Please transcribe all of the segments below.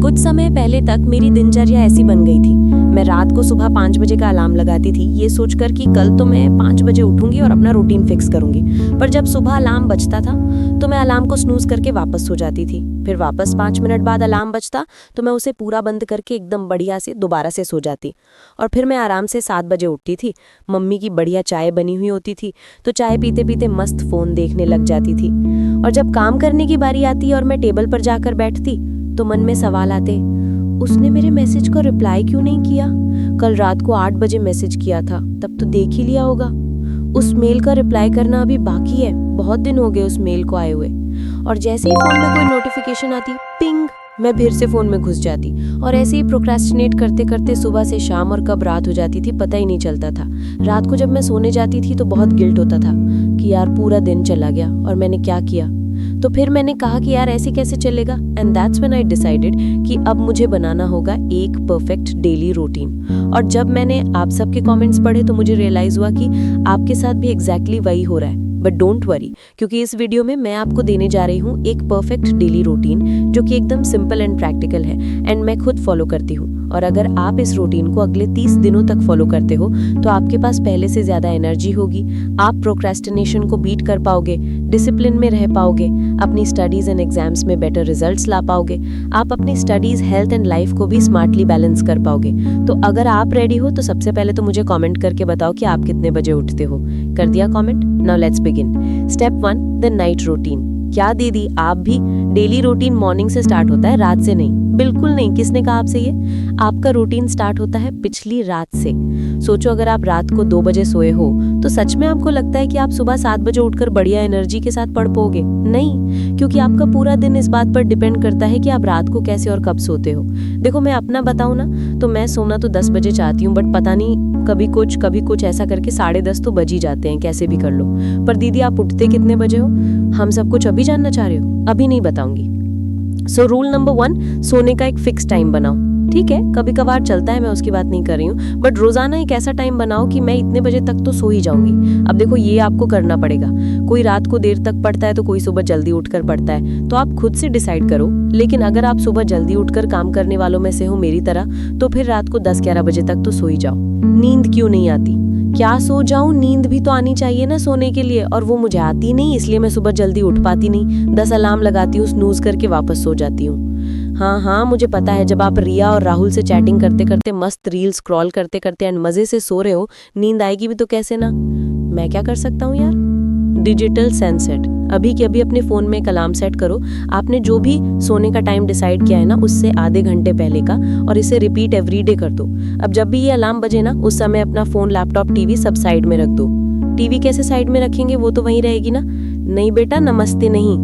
कुछ समय पहले तक मेरी दिनचर्या ऐसी बन गई थी। मैं रात को सुबह 5 बजे का अलार्म लगाती थी, ये सोचकर कि कल तो मैं 5 बजे उठूंगी और अपना रूटीन फिक्स करूंगी। पर जब सुबह अलार्म बजता था तो मैं अलार्म को स्नूज करके वापस सो जाती थी। फिर वापस 5 मिनट बाद अलार्म बजता तो मैं उसे पूरा बंद करके एकदम बढ़िया से दोबारा से सो जाती। और फिर मैं आराम से 7 बजे उठती थी। मम्मी की बढ़िया चाय बनी हुई होती थी तो चाय पीते पीते मस्त फोन देखने लग जाती थी। और जब काम करने की बारी आती और मैं टेबल पर जाकर बैठती तो मन में सवाल आते, उसने मेरे मैसेज को रिप्लाई क्यों नहीं किया? कल रात को 8 बजे मैसेज किया था, तब तो देख ही लिया होगा। उस मेल का रिप्लाई करना अभी बाकी है, बहुत दिन हो गए उस मेल को आए हुए। और जैसे ही फोन में कोई नोटिफिकेशन आती, पिंग, मैं फिर से फोन में घुस जाती। और ऐसे ही प्रोक्रेस्टिनेट करते करते सुबह से शाम और कब रात हो जाती थी पता ही नहीं चलता था। रात को जब मैं सोने जाती थी तो बहुत गिल्ट होता था कि यार पूरा दिन चला गया और मैंने क्या किया। तो फिर मैंने कहा कि यार ऐसे कैसे चलेगा, and that's when I decided कि अब मुझे बनाना होगा एक परफेक्ट डेली रूटीन। और जब मैंने आप सबके कमेंट्स पढ़े तो मुझे रियलाइज हुआ कि आपके साथ भी एग्जैक्टली वही हो रहा है। बट डोंट वरी, क्योंकि इस वीडियो में मैं आपको देने जा रही हूँ एक परफेक्ट डेली रूटीन जो कि एकदम सिंपल एंड प्रैक्टिकल है एंड मैं खुद फॉलो करती हूँ। और अगर आप इस रूटीन को अगले 30 दिनों तक फॉलो करते हो तो आपके पास पहले से ज्यादा एनर्जी होगी, आप प्रोक्रेस्टिनेशन को बीट कर पाओगे, डिसिप्लिन में रह पाओगे, अपनी स्टडीज एंड एग्जाम्स में बेटर रिजल्ट्स ला पाओगे, आप अपनी स्टडीज, हेल्थ एंड लाइफ को भी स्मार्टली बैलेंस कर पाओगे। तो अगर आप रेडी हो तो सबसे पहले तो मुझे कमेंट करके बताओ कि आप कितने बजे उठते हो। कर दिया comment? Now let's begin. Step 1, the night routine. क्या दीदी, आप भी डेली रूटीन मॉर्निंग से स्टार्ट होता है, रात से नहीं? बिल्कुल नहीं। किसने कहा आपसे ये? आपका रूटीन स्टार्ट होता है पिछली रात से। सोचो, अगर आप रात को 2 बजे सोए हो तो सच में आपको लगता है कि आप सुबह 7 बजे उठकर बढ़िया एनर्जी के साथ पढ़ पाओगे? नहीं, क्योंकि आपका पूरा दिन इस बात पर डिपेंड करता है कि आप रात को कैसे और कब सोते हो। देखो, मैं अपना बताऊं ना तो मैं सोना तो 10 बजे चाहती हूँ, बट पता नहीं कभी कुछ ऐसा करके 10:30 तो बज ही जाते हैं, कैसे भी कर लो। पर दीदी, आप उठते कितने बजे हो? हम सब कुछ अभी जानना चाह रहे हो? अभी नहीं बताऊंगी। सो रूल नंबर 1, सोने का एक फिक्स टाइम बनाओ। ठीक है, कभी कभार चलता है, मैं उसकी बात नहीं कर रही हूँ, बट रोजाना एक ऐसा टाइम बनाओ कि मैं इतने बजे तक तो सो ही जाऊंगी। अब देखो, ये आपको करना पड़ेगा। कोई रात को देर तक पढ़ता है तो कोई सुबह जल्दी उठकर पढ़ता है, तो आप खुद से डिसाइड करो। लेकिन अगर आप सुबह जल्दी उठकर काम करने वालों में से हो मेरी तरह, तो फिर रात को 10-11 बजे तक तो सो ही जाओ। नींद क्यों नहीं आती? क्या सो जाऊं, नींद भी तो आनी चाहिए ना सोने के लिए, और वो मुझे आती नहीं, इसलिए मैं सुबह जल्दी उठ पाती नहीं। 10 अलार्म लगाती हूँ, स्नूज करके वापस सो जाती हूँ। हाँ, मुझे पता है, जब आप रिया और राहुल से चैटिंग करते करते, मस्त रील स्क्रॉल करते करते एंड मजे से सो रहे हो, नींद आएगी भी तो कैसे ना। मैं क्या कर सकता हूँ यार? Digital sunset. अभी के अभी अपने फोन में एक अलार्म सेट करो, आपने जो भी सोने का टाइम डिसाइड किया है ना उससे आधे घंटे पहले का, और इसे रिपीट एवरीडे कर दो। अब जब भी ये अलार्म बजे ना, उस समय अपना फोन, लैपटॉप, टीवी सब साइड में रख दो। टीवी कैसे साइड में रखेंगे, वो तो वहीं रहेगी ना। नहीं बेटा, नमस्ते नहीं।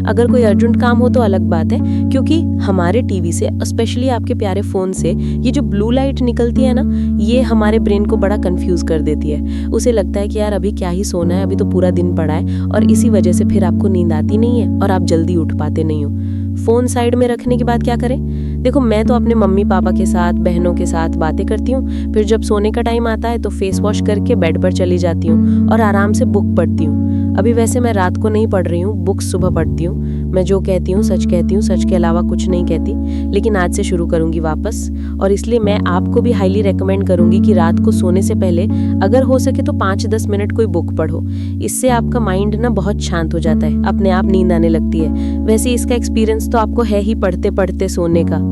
अगर कोई अर्जेंट काम हो तो अलग बात है, क्योंकि हमारे टीवी से, स्पेशली आपके प्यारे फोन से, ये जो ब्लू लाइट निकलती है ना, ये हमारे ब्रेन को बड़ा कंफ्यूज कर देती है। उसे लगता है कि यार अभी क्या ही सोना है, अभी तो पूरा दिन पड़ा है, और इसी वजह से फिर आपको नींद आती नहीं है और आप जल्दी उठ पाते नहीं हो। फोन साइड में रखने के बाद क्या करें? देखो, मैं तो अपने मम्मी पापा के साथ, बहनों के साथ बातें करती हूँ, फिर जब सोने का टाइम आता है तो फेस वॉश करके बेड पर चली जाती हूँ और आराम से बुक पढ़ती हूँ। अभी वैसे मैं रात को नहीं पढ़ रही हूँ, बुक्स सुबह पढ़ती हूँ। मैं जो कहती हूँ सच कहती हूँ, सच के अलावा कुछ नहीं कहती। लेकिन आज से शुरू करूंगी वापस, और इसलिए मैं आपको भी हाईली रेकमेंड करूंगी कि रात को सोने से पहले अगर हो सके तो 5-10 मिनट कोई बुक पढ़ो। इससे आपका माइंड ना बहुत शांत हो जाता है, अपने आप नींद आने लगती है। वैसे इसका एक्सपीरियंस तो आपको है ही पढ़ते पढ़ते सोने का।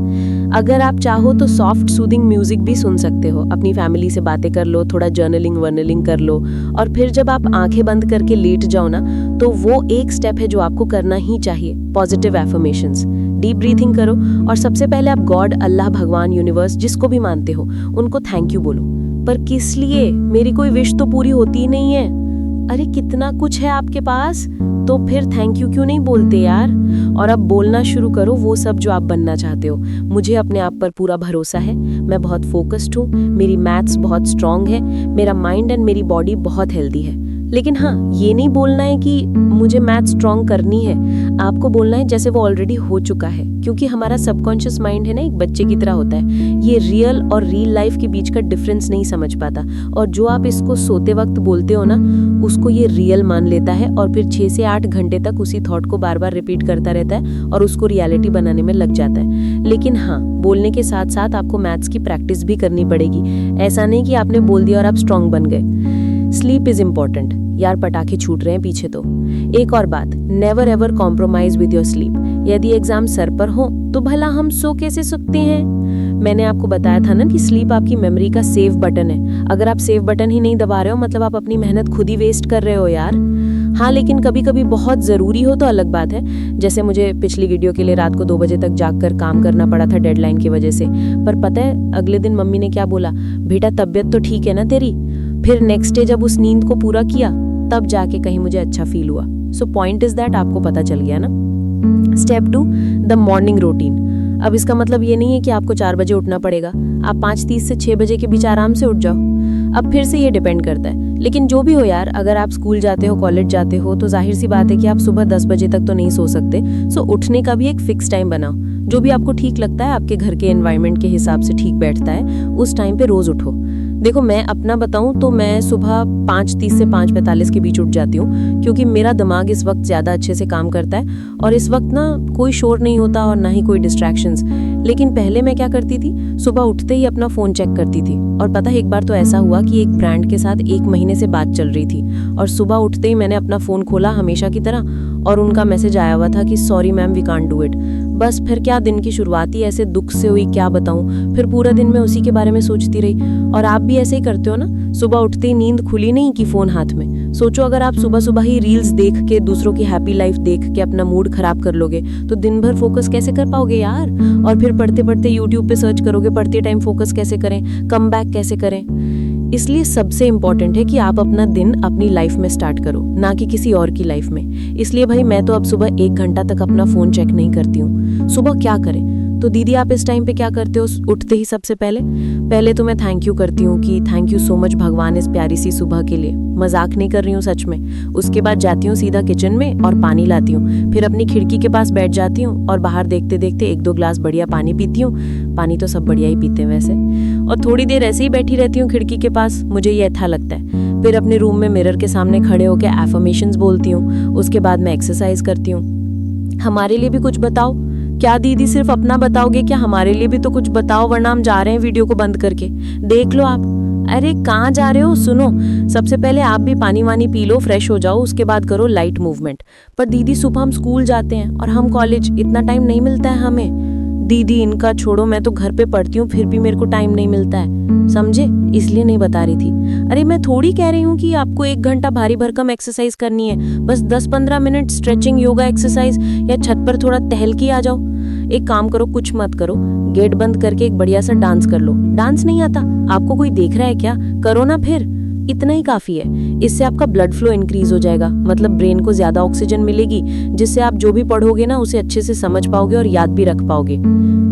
अगर आप चाहो तो सॉफ्ट सूदिंग म्यूजिक भी सुन सकते हो, अपनी फैमिली से बातें कर लो, थोड़ा जर्नलिंग कर लो, और फिर जब आप आंखें बंद करके लेट जाओ ना, तो वो एक स्टेप है जो आपको करना ही चाहिए, पॉजिटिव एफर्मेशंस। डीप ब्रीथिंग करो और सबसे पहले आप गॉड, अल्लाह, भगवान, यूनिवर्स, जिसको भी मानते हो, उनको थैंक यू बोलो। पर किस लिए? मेरी कोई विश तो पूरी होती ही नहीं है। अरे कितना कुछ है आपके पास, तो फिर थैंक यू क्यों नहीं बोलते यार? और अब बोलना शुरू करो वो सब जो आप बनना चाहते हो। मुझे अपने आप पर पूरा भरोसा है, मैं बहुत फोकस्ड हूँ, मेरी मैथ्स बहुत स्ट्रांग है, मेरा माइंड एंड मेरी बॉडी बहुत हेल्दी है। लेकिन हाँ, ये नहीं बोलना है कि मुझे मैथ स्ट्रॉन्ग करनी है। आपको बोलना है जैसे वो ऑलरेडी हो चुका है, क्योंकि हमारा सबकॉन्शियस माइंड है ना, एक बच्चे की तरह होता है। ये रियल और रियल लाइफ के बीच का डिफरेंस नहीं समझ पाता, और जो आप इसको सोते वक्त बोलते हो ना, उसको ये रियल मान लेता है और फिर 6 से 8 घंटे तक उसी थॉट को बार बार रिपीट करता रहता है और उसको रियलिटी बनाने में लग जाता है। लेकिन हाँ, बोलने के साथ साथ आपको मैथ्स की प्रैक्टिस भी करनी पड़ेगी। ऐसा नहीं कि आपने बोल दिया और आप स्ट्रॉन्ग बन गए। Sleep is important. यार, पटाखे छूट रहे हैं पीछे तो। एक और बात, never ever compromise with your sleep. यदि एग्जाम सर पर हो तो भला हम सो कैसे सकते हैं? मैंने आपको बताया था ना कि स्लीप आपकी मेमोरी का सेव बटन है। अगर आप सेव बटन ही नहीं दबा रहे हो, मतलब आप अपनी मेहनत खुद ही वेस्ट कर रहे हो यार। हाँ, लेकिन कभी कभी बहुत ज़रूरी हो तो अलग बात है। जैसे मुझे पिछली वीडियो के लिए रात को 2 बजे तक जागकर काम करना पड़ा था डेडलाइन की वजह से। पर पता है अगले दिन मम्मी ने क्या बोला? बेटा, तबीयत तो ठीक है ना तेरी? फिर नेक्स्ट डे जब उस नींद को पूरा किया, तब जाके कहीं मुझे अच्छा फील हुआ। सो पॉइंट इज दैट आपको पता चल गया ना। Step 2, the morning routine. अब इसका मतलब ये नहीं है कि आपको 4 बजे उठना पड़ेगा। आप 5:30 से 6 बजे के बीच आराम से उठ जाओ। अब फिर से ये डिपेंड करता है, लेकिन जो भी हो यार, अगर आप स्कूल जाते हो, कॉलेज जाते हो, तो जाहिर सी बात है कि आप सुबह 10 बजे तक तो नहीं सो सकते। सो उठने का भी एक फिक्स टाइम बनाओ। जो भी आपको ठीक लगता है, आपके घर के एनवायरनमेंट के हिसाब से ठीक बैठता है, उस टाइम पे रोज उठो। देखो, मैं अपना बताऊं तो मैं सुबह 5:30 से 5:45 के बीच उठ जाती हूँ, क्योंकि मेरा दिमाग इस वक्त ज़्यादा अच्छे से काम करता है और इस वक्त ना कोई शोर नहीं होता और ना ही कोई डिस्ट्रैक्शंस। लेकिन पहले मैं क्या करती थी, सुबह उठते ही अपना फ़ोन चेक करती थी। और पता है, एक बार तो ऐसा हुआ कि एक ब्रांड के साथ 1 महीने से बात चल रही थी और सुबह उठते ही मैंने अपना फ़ोन खोला हमेशा की तरह, और उनका मैसेज आया हुआ था कि sorry ma'am, we can't do it. बस फिर क्या, दिन की शुरुआत ही ऐसे दुख से हुई, क्या बताऊं। फिर पूरा दिन मैं उसी के बारे में सोचती रही। और आप भी ऐसे ही करते हो ना? सुबह उठते ही नींद खुली नहीं कि फ़ोन हाथ में। सोचो, अगर आप सुबह सुबह ही रील्स देख के, दूसरों की हैप्पी लाइफ देख के अपना मूड खराब कर लोगे, तो दिन भर फोकस कैसे कर पाओगे यार? और फिर पढ़ते पढ़ते यूट्यूब पे सर्च करोगे, पढ़ते टाइम फोकस कैसे करें, कम बैक कैसे करें? इसलिए सबसे इम्पॉर्टेंट है कि आप अपना दिन अपनी लाइफ में स्टार्ट करो, ना कि किसी और की लाइफ में। इसलिए भाई, मैं तो अब सुबह 1 घंटा तक अपना फ़ोन चेक नहीं करती हूँ। सुबह क्या करें? तो दीदी, आप इस टाइम पे क्या करते हो? उठते ही सबसे पहले तो मैं थैंक यू करती हूँ कि थैंक यू सो मच भगवान इस प्यारी सी सुबह के लिए। मजाक नहीं कर रही हूँ, सच में। उसके बाद जाती हूँ सीधा किचन में और पानी लाती हूँ। फिर अपनी खिड़की के पास बैठ जाती हूँ और बाहर देखते देखते 1-2 ग्लास बढ़िया पानी पीती हूँ। पानी तो सब बढ़िया ही पीते हैं वैसे। और थोड़ी देर ऐसे ही बैठी रहती हूँ खिड़की के पास, मुझे ये अच्छा लगता है। फिर अपने रूम में मिरर के सामने खड़े होकर एफर्मेशंस बोलती हूँ। उसके बाद मैं एक्सरसाइज करती हूँ। हमारे लिए भी कुछ बताओ। क्या दीदी, सिर्फ अपना बताओगे क्या? हमारे लिए भी तो कुछ बताओ, वरना हम जा रहे हैं वीडियो को बंद करके। देख लो आप। अरे कहाँ जा रहे हो? सुनो, सबसे पहले आप भी पानी वानी पी लो, फ्रेश हो जाओ, उसके बाद करो लाइट मूवमेंट। पर दीदी, सुबह हम स्कूल जाते हैं और हम कॉलेज, इतना टाइम नहीं मिलता है हमें। दीदी, इनका छोड़ो, मैं तो घर पे पढ़ती हूँ, फिर भी मेरे को टाइम नहीं मिलता है, समझे? इसलिए नहीं बता रही थी। अरे मैं थोड़ी कह रही हूँ कि आपको 1 घंटा भारी भरकम एक्सरसाइज करनी है। बस 10-15 मिनट स्ट्रेचिंग, योगा एक्सरसाइज, या छत पर थोड़ा टहल के आ जाओ। एक काम करो, कुछ मत करो, गेट बंद करके एक बढ़िया सा डांस कर लो। डांस नहीं आता आपको? कोई देख रहा है क्या? करो ना फिर। इतना ही काफी है। इससे आपका ब्लड फ्लो इंक्रीज हो जाएगा, मतलब ब्रेन को ज्यादा ऑक्सीजन मिलेगी, जिससे आप जो भी पढ़ोगे ना उसे अच्छे से समझ पाओगे और याद भी रख पाओगे।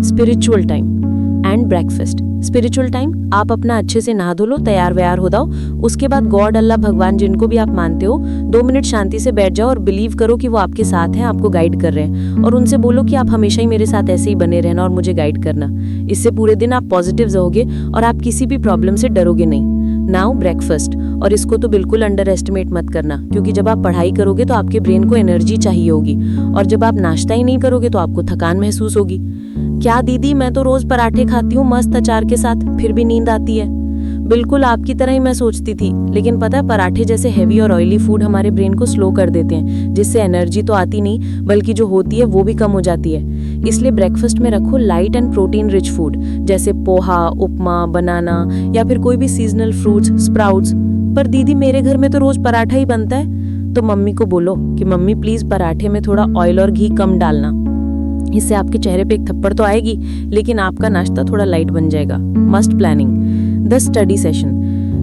Spiritual time and breakfast. Spiritual time, आप अपना अच्छे से नहा धो लो, तैयार व्यार हो जाओ। उसके बाद गॉड, अल्लाह, भगवान, जिनको भी आप मानते हो, 2 मिनट शांति से बैठ जाओ और बिलीव करो कि वो आपके साथ हैं, आपको गाइड कर रहे हैं। और उनसे बोलो कि आप हमेशा ही मेरे साथ ऐसे ही बने रहना और मुझे गाइड करना। इससे पूरे दिन आप पॉजिटिव रहोगे और आप किसी भी प्रॉब्लम से डरोगे नहीं। नाउ ब्रेकफास्ट, और इसको तो बिल्कुल अंडर एस्टिमेट मत करना, क्योंकि जब आप पढ़ाई करोगे तो आपके ब्रेन को एनर्जी चाहिए होगी, और जब आप नाश्ता ही नहीं करोगे तो आपको थकान महसूस होगी। क्या दीदी, मैं तो रोज पराठे खाती हूँ मस्त अचार के साथ, फिर भी नींद आती है। बिल्कुल आपकी तरह ही मैं सोचती थी, लेकिन पता है, पराठे जैसे हेवी और ऑयली फूड हमारे ब्रेन को स्लो कर देते हैं, जिससे एनर्जी तो आती नहीं, बल्कि जो होती है वो भी कम हो जाती है। इसलिए ब्रेकफास्ट में रखो light and protein rich food, जैसे पोहा, उपमा, बनाना, या फिर कोई भी सीजनल फ्रूट्स, स्प्राउट्स। पर दीदी, मेरे घर में तो रोज पराठा ही बनता है। तो मम्मी को बोलो कि मम्मी प्लीज पराठे में थोड़ा ऑयल और घी कम डालना। इससे आपके चेहरे पे एक थप्पड़ तो आएगी, लेकिन आपका नाश्ता थोड़ा लाइट बन जाएगा। Must planning. The study session.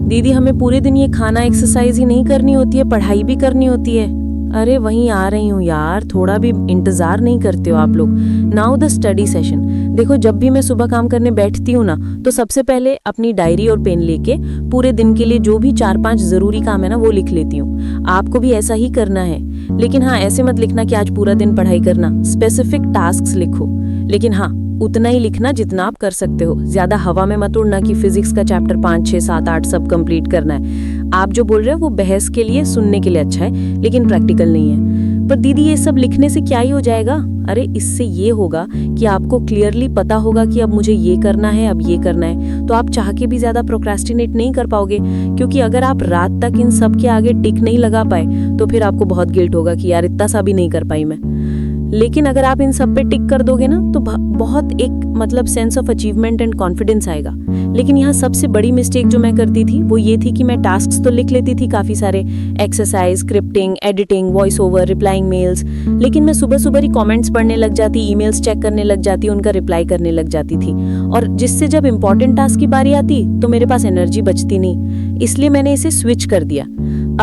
दीदी, हमें पूरे दिन ये खाना एक्सरसाइज ही नहीं करनी होती है, पढ़ाई भी करनी होती है। अरे वहीं आ रही हूँ यार, थोड़ा भी इंतजार नहीं करते हो आप लोग। Now the study session. देखो, जब भी मैं सुबह काम करने बैठती हूँ ना, तो सबसे पहले अपनी डायरी और पेन लेके पूरे दिन के लिए जो भी 4-5 जरूरी काम है ना वो लिख लेती हूँ। आपको भी ऐसा ही करना है, लेकिन हाँ, ऐसे मत लिखना कि आज पूरा दिन पढ़ाई करना। स्पेसिफिक टास्क्स लिखो, लेकिन हाँ, उतना ही लिखना जितना आप कर सकते हो। ज्यादा हवा में मत उड़ना कि फिजिक्स का चैप्टर 5, 6, 7, 8 सब कंप्लीट करना है। आप जो बोल रहे हो वो बहस के लिए, सुनने के लिए अच्छा है, लेकिन प्रैक्टिकल नहीं है। पर दीदी, ये सब लिखने से क्या ही हो जाएगा? अरे इससे ये होगा कि आपको क्लियरली पता होगा कि अब मुझे ये करना है, अब ये करना है। तो आप चाह के भी ज्यादा प्रोक्रेस्टिनेट नहीं कर पाओगे, क्योंकि अगर आप रात तक इन सब के आगे टिक नहीं लगा पाए तो फिर आपको बहुत गिल्ट होगा कि यार इतना सा भी नहीं कर पाई मैं। लेकिन अगर आप इन सब पे टिक कर दोगे ना, तो बहुत एक मतलब sense of achievement and confidence आएगा। लेकिन यहाँ सबसे बड़ी मिस्टेक जो मैं करती थी वो ये थी कि मैं टास्क्स तो लिख लेती थी काफी सारे, exercise, scripting, editing, voice over, replying mails, लेकिन मैं सुबह सुबह ही कमेंट्स पढ़ने लग जाती, ईमेल्स चेक करने लग जाती, उनका रिप्लाई करने लग जाती थी, और जिससे जब इंपॉर्टेंट टास्क की बारी आती तो मेरे पास एनर्जी बचती नहीं। इसलिए मैंने इसे स्विच कर दिया।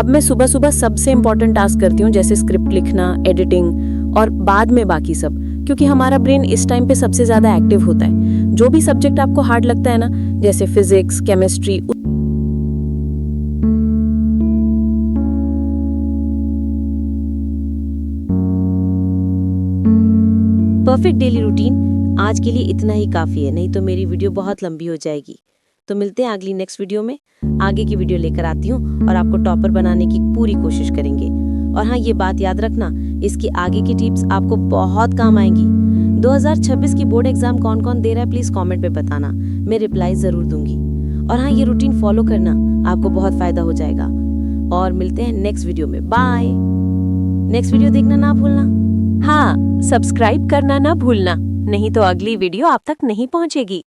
अब मैं सुबह सुबह सबसे इंपॉर्टेंट टास्क करती हूँ, जैसे स्क्रिप्ट लिखना, एडिटिंग, और बाद में बाकी सब, क्योंकि हमारा ब्रेन इस टाइम पे सबसे ज्यादा एक्टिव होता है। जो भी सब्जेक्ट आपको हार्ड लगता है ना, जैसे physics, chemistry, perfect daily routine आज के लिए इतना ही काफी है, नहीं तो मेरी वीडियो बहुत लंबी हो जाएगी। तो मिलते हैं अगली नेक्स्ट वीडियो में। आगे की वीडियो लेकर आती हूँ और आपको टॉपर बनाने की पूरी कोशिश करेंगे। और हाँ, ये बात याद रखना, इसकी आगे की टिप्स आपको बहुत काम आएंगी। 2026 की बोर्ड एग्जाम कौन कौन दे रहा है प्लीज कमेंट में बताना, मैं रिप्लाई जरूर दूंगी। और हाँ, ये रूटीन फॉलो करना, आपको बहुत फायदा हो जाएगा। और मिलते हैं नेक्स्ट वीडियो में। बाय। नेक्स्ट वीडियो देखना ना भूलना। हाँ, सब्सक्राइब करना ना भूलना, नहीं तो अगली वीडियो आप तक नहीं पहुंचेगी।